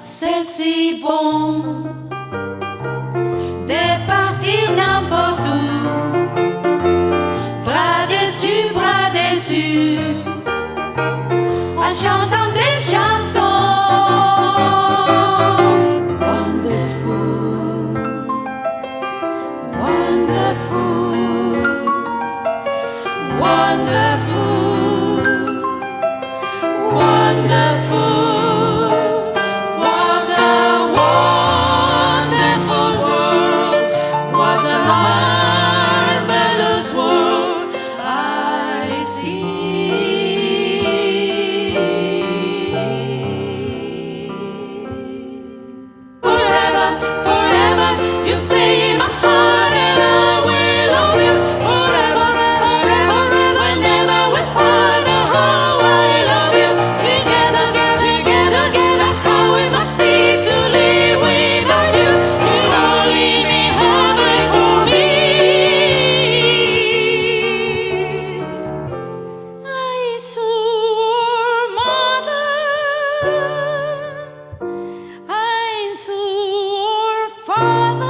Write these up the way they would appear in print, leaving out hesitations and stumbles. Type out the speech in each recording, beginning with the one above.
C'est si bon de partir n'importe où, bras dessus, en chantant des chansons. Wonderful, wonderful, wonderful, wonderful. What a wonderful world, what a marvelous world I see. Forever, forever, you stay in my heart and I will love you. Forever, forever, whenever we part, oh, I love you. Together, together, that's how it must be to live without you. You only me hungry for me. I saw mother, I saw father.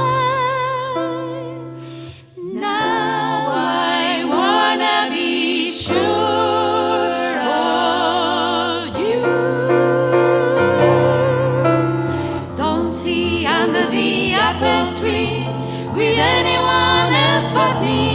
Now I wanna be sure of you. Don't see under the apple tree with anyone else but me.